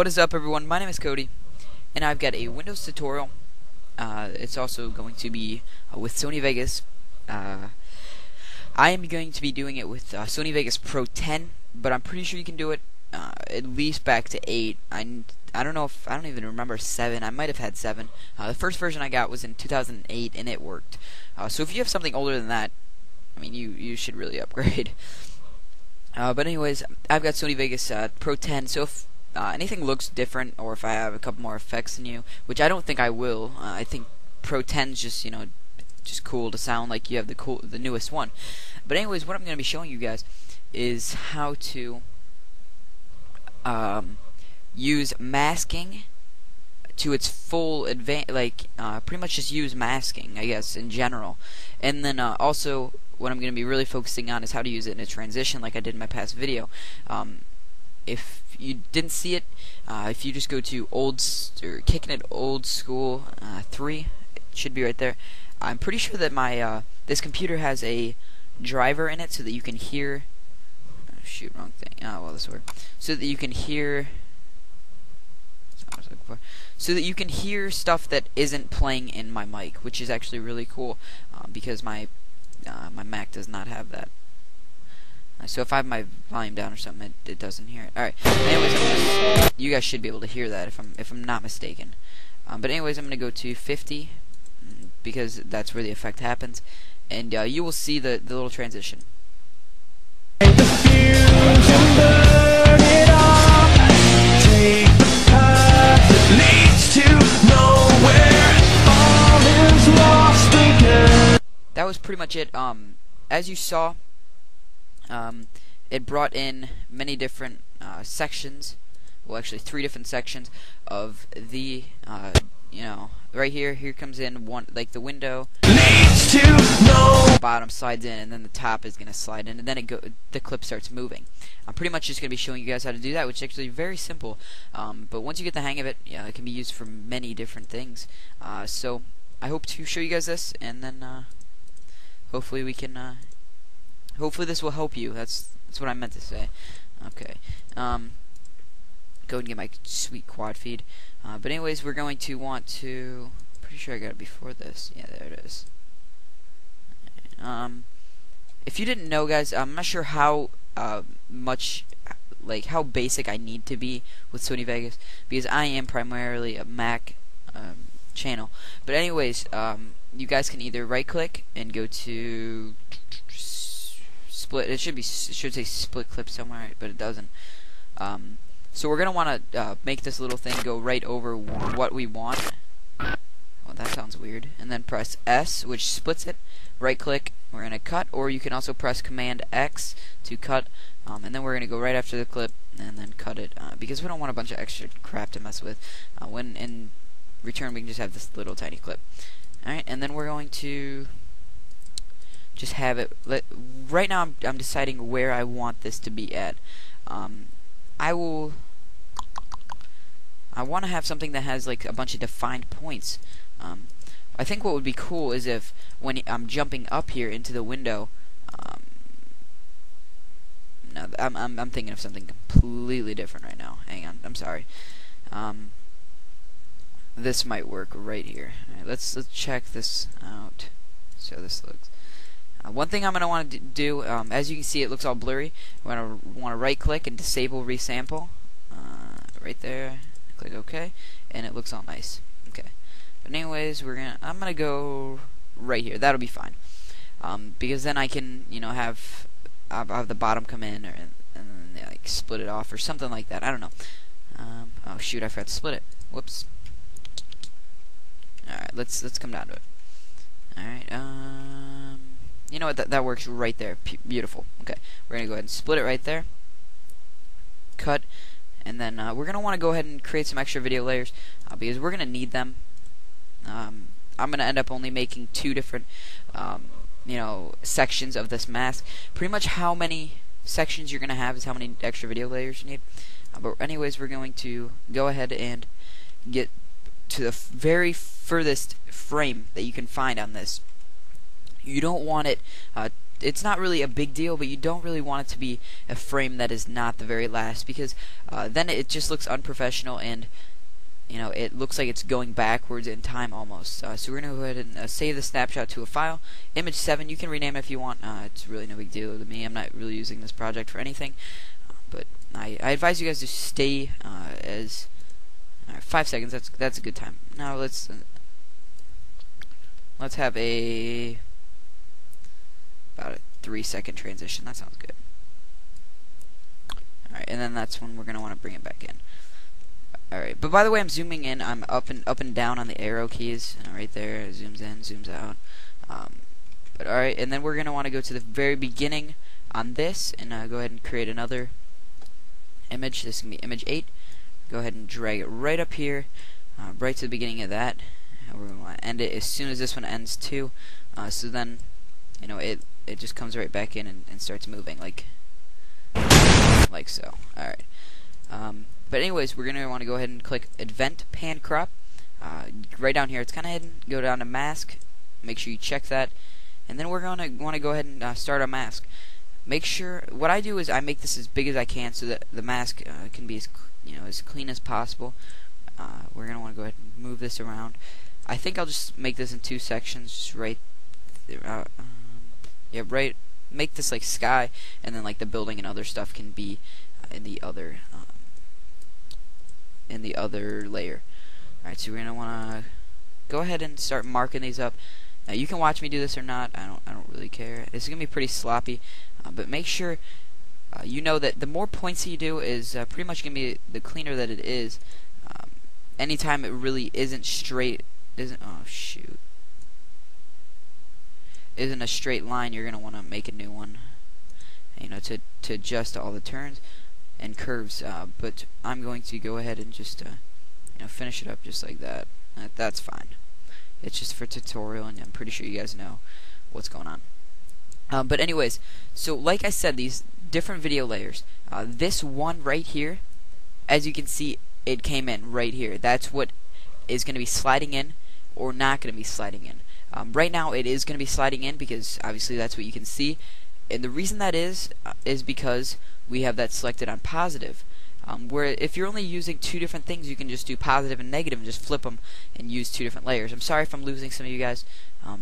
What is up, everyone? My name is Cody, and I've got a Windows tutorial. It's also going to be with Sony Vegas. I am going to be doing it with Sony Vegas Pro 10, but I'm pretty sure you can do it at least back to 8. I don't know if I don't even remember 7. I might have had 7. The first version I got was in 2008, and it worked. So if you have something older than that, I mean, you should really upgrade. But anyways, I've got Sony Vegas Pro 10. So if anything looks different, or if I have a couple more effects than you, which I don't think I will, I think Pro 10's just just cool to sound like you have the newest one. But anyways, what I'm going to be showing you guys is how to use masking to its full pretty much just use masking, I guess, in general. And then also what I'm going to be really focusing on is how to use it in a transition, like I did in my past video. If you didn't see it, if you just go to Kicking It Old School 3, it should be right there. I'm pretty sure that my this computer has a driver in it so that you can hear. Shoot, wrong thing. Oh, well, this word. So that you can hear. That's what I was looking for. So that you can hear stuff that isn't playing in my mic, which is actually really cool, because my Mac does not have that. So if I have my volume down or something, it doesn't hear it. All right. Anyways, you guys should be able to hear that if I'm not mistaken. But anyways, I'm gonna go to 50 because that's where the effect happens, and you will see the little transition. That was pretty much it. As you saw, it brought in many different sections. Well, actually 3 different sections of the right here. Here comes in one, like the window. The bottom slides in, and then the top is gonna slide in, and then the clip starts moving. I'm pretty much just gonna be showing you guys how to do that, which is actually very simple. But once you get the hang of it, yeah, it can be used for many different things. So I hope to show you guys this, and then hopefully we can. Hopefully this will help you. That's what I meant to say. Okay. Go and get my sweet quad feed. But anyways, we're going to want to. Pretty sure I got it before this. Yeah, there it is. If you didn't know, guys, I'm not sure how much, how basic I need to be with Sony Vegas, because I am primarily a Mac channel. But anyways, you guys can either right-click and go to split. It should say split clip somewhere, but it doesn't. So we're gonna want to make this little thing go right over what we want. Well, that sounds weird. And then press S, which splits it. Right click, we're gonna cut, or you can also press Command X to cut. And then we're gonna go right after the clip and then cut it, because we don't want a bunch of extra crap to mess with. When in return, we can just have this little tiny clip. All right, and then we're going to just have it. Right now, I'm deciding where I want this to be at. I want to have something that has like a bunch of defined points. I think what would be cool is if when I'm jumping up here into the window. No, I'm thinking of something completely different right now. Hang on, I'm sorry. This might work right here. All right, let's check this out. See how this looks. One thing I'm going to want to do, as you can see, it looks all blurry. I'm going to want to right-click and disable resample. Right there. Click OK, and it looks all nice. Okay. But anyways, I'm going to go right here. That'll be fine, because then I can, have the bottom come in, and then like split it off or something like that. I don't know. Oh shoot! I forgot to split it. Whoops. All right. Let's come down to it. All right. You know what? That works right there. Beautiful. Okay, we're gonna go ahead and split it right there. Cut, and then we're gonna want to go ahead and create some extra video layers because we're gonna need them. I'm gonna end up only making 2 different, sections of this mask. Pretty much how many sections you're gonna have is how many extra video layers you need. But anyways, we're going to go ahead and get to the very furthest frame that you can find on this. You don't want it it's not really a big deal, but you don't really want it to be a frame that is not the very last, because then it just looks unprofessional, and it looks like it's going backwards in time almost. So we're going to go ahead and save the snapshot to a file. Image 7, you can rename it if you want. It's really no big deal to me. I'm not really using this project for anything. But I advise you guys to stay as... 5 seconds, that's a good time. Now let's have about a 3-second transition. That sounds good. Alright, and then that's when we're going to want to bring it back in. Alright, but by the way, I'm zooming in. I'm up and down on the arrow keys. Right there, it zooms in, zooms out. But alright, and then we're going to want to go to the very beginning on this, and go ahead and create another image. This is going to be image 8. Go ahead and drag it right up here, right to the beginning of that. And we're going to want to end it as soon as this one ends too. So then, it just comes right back in and starts moving like so. Alright. But anyways, we're going to want to go ahead and click Advent Pan Crop. Right down here, it's kind of hidden. Go down to Mask. Make sure you check that. And then we're going to want to go ahead and start a mask. Make sure, what I do is I make this as big as I can so that the mask can be as clean as possible. We're going to want to go ahead and move this around. I think I'll just make this in 2 sections, just right there, yeah, right, make this like sky, and then like the building and other stuff can be in the other layer. Alright, so we're going to want to go ahead and start marking these up. Now you can watch me do this or not, I don't really care. This is going to be pretty sloppy, but make sure you know that the more points you do is pretty much going to be the cleaner that it is. Anytime it really isn't straight, isn't a straight line, you're going to want to make a new one, to adjust all the turns and curves. But I'm going to go ahead and just finish it up just like that. That's fine. It's just for tutorial, and I'm pretty sure you guys know what's going on. But anyways, so like I said, these different video layers. This one right here, as you can see, it came in right here. That's what is going to be sliding in or not going to be sliding in. Right now it is going to be sliding in because obviously that's what you can see. And the reason that is because we have that selected on positive. Where if you're only using 2 different things, you can just do positive and negative and just flip them and use 2 different layers. I'm sorry if I'm losing some of you guys,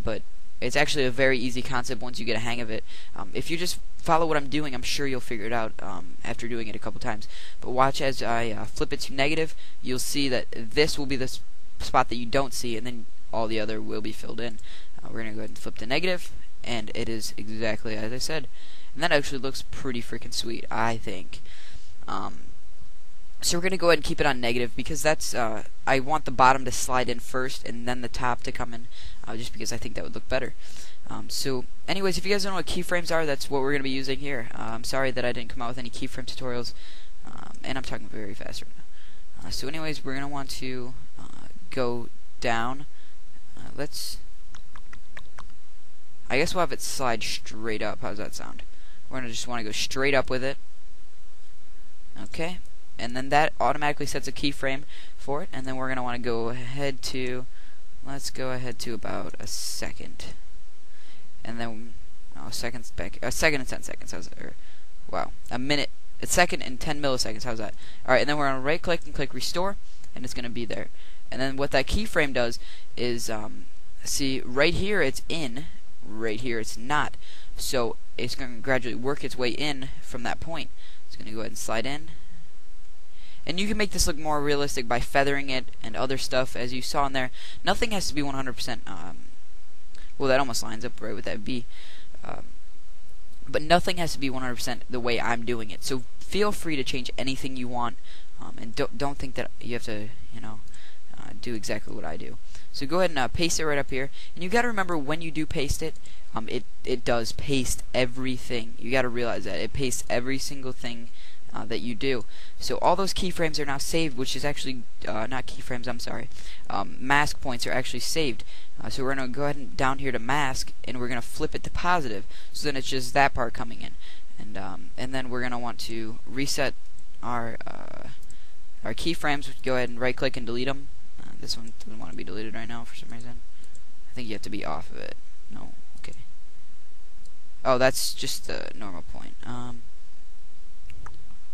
but it's actually a very easy concept once you get a hang of it. If you just follow what I'm doing, I'm sure you'll figure it out after doing it a couple times. But watch as I flip it to negative. You'll see that this will be the spot that you don't see, and then all the other will be filled in. We're going to go ahead and flip to negative, and it is exactly as I said. And that actually looks pretty freaking sweet, I think. So we're going to go ahead and keep it on negative because that's I want the bottom to slide in first and then the top to come in, just because I think that would look better. So anyways, if you guys don't know what keyframes are, that's what we're going to be using here. I'm sorry that I didn't come out with any keyframe tutorials, and I'm talking very fast right now. So anyways, we're going to want to go down. I guess we'll have it slide straight up. How's that sound? We're going to just want to go straight up with it. Okay. And then that automatically sets a keyframe for it, and then we're going to want to go ahead to, let's go ahead to about a second, and then a second and 10 seconds. How's that? Wow, a second and 10 milliseconds. How's that? All right, and then we're going to right click and click restore, and it's going to be there. And then what that keyframe does is, see right here it's in, right here it's not. So it's going to gradually work its way in from that point. It's going to go ahead and slide in. And you can make this look more realistic by feathering it and other stuff, as you saw in there. Nothing has to be 100%. Well, that almost lines up right with that B. But nothing has to be 100% the way I'm doing it. So feel free to change anything you want, and don't think that you have to, do exactly what I do. So go ahead and paste it right up here. And you got to remember when you do paste it, it does paste everything. You got to realize that it pastes every single thing that you do. So all those keyframes are now saved, which is actually not keyframes, I'm sorry. Mask points are actually saved. So we're going to go ahead and down here to mask, and we're going to flip it to positive. So then it's just that part coming in, and then we're going to want to reset our keyframes. Go ahead and right click and delete them. This one doesn't want to be deleted right now for some reason. I think you have to be off of it. No, okay. Oh, that's just the normal point.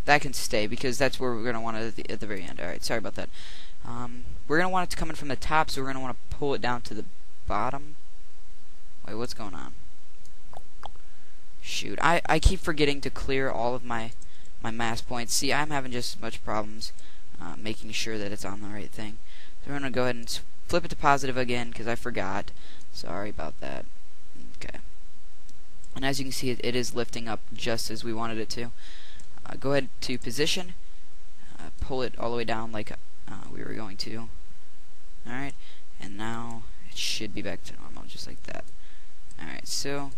That can stay because that's where we're going to want it at the very end. Alright, sorry about that. We're going to want it to come in from the top, so we're going to want to pull it down to the bottom. Wait, what's going on? Shoot, I keep forgetting to clear all of my mask points. See, I'm having just as much problems making sure that it's on the right thing. So we're going to go ahead and flip it to positive again because I forgot. Sorry about that. Okay. And as you can see, it is lifting up just as we wanted it to. Go ahead to position. Pull it all the way down like we were going to. Alright. And now it should be back to normal, just like that. Alright, so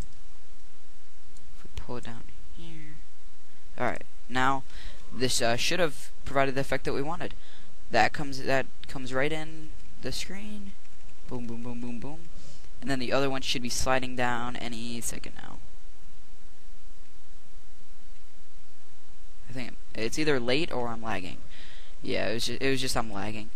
if we pull it down here. Alright, now this should have provided the effect that we wanted. That comes right in the screen. Boom, boom, boom, boom, boom. And then the other one should be sliding down any second now. I think it's either late or I'm lagging. Yeah, it was just I'm lagging.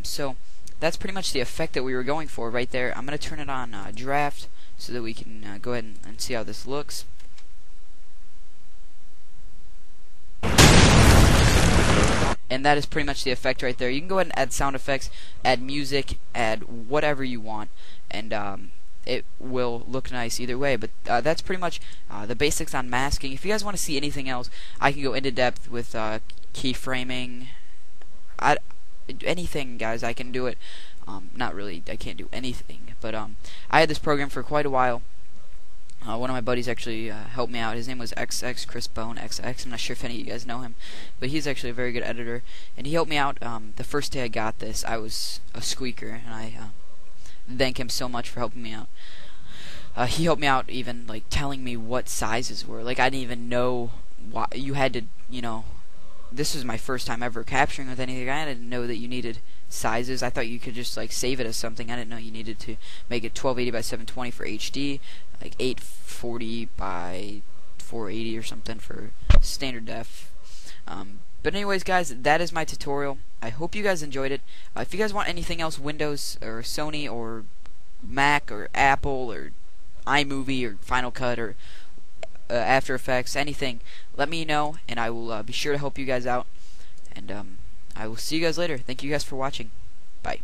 So that's pretty much the effect that we were going for right there. I'm gonna turn it on draft so that we can go ahead and see how this looks. And that is pretty much the effect right there. You can go ahead and add sound effects, add music, add whatever you want, and it will look nice either way. But that's pretty much the basics on masking. If you guys want to see anything else, I can go into depth with keyframing. Anything, guys, I can do it. Not really, I can't do anything, but I had this program for quite a while. One of my buddies actually helped me out. His name was XX Chris Bone XX. I'm not sure if any of you guys know him, but he's actually a very good editor, and he helped me out. The first day I got this, I was a squeaker, and I thank him so much for helping me out. He helped me out even like telling me what sizes were. Like I didn't even know why you had to, you know. This was my first time ever capturing with anything. I didn't know that you needed sizes. I thought you could just like save it as something. I didn't know you needed to make it 1280 by 720 for HD, like 840 by 480 or something for standard def. But anyways, guys, that is my tutorial. I hope you guys enjoyed it. If you guys want anything else, Windows or Sony or Mac or Apple or iMovie or Final Cut or After Effects, anything, let me know, and I will be sure to help you guys out. And I will see you guys later. Thank you guys for watching. Bye.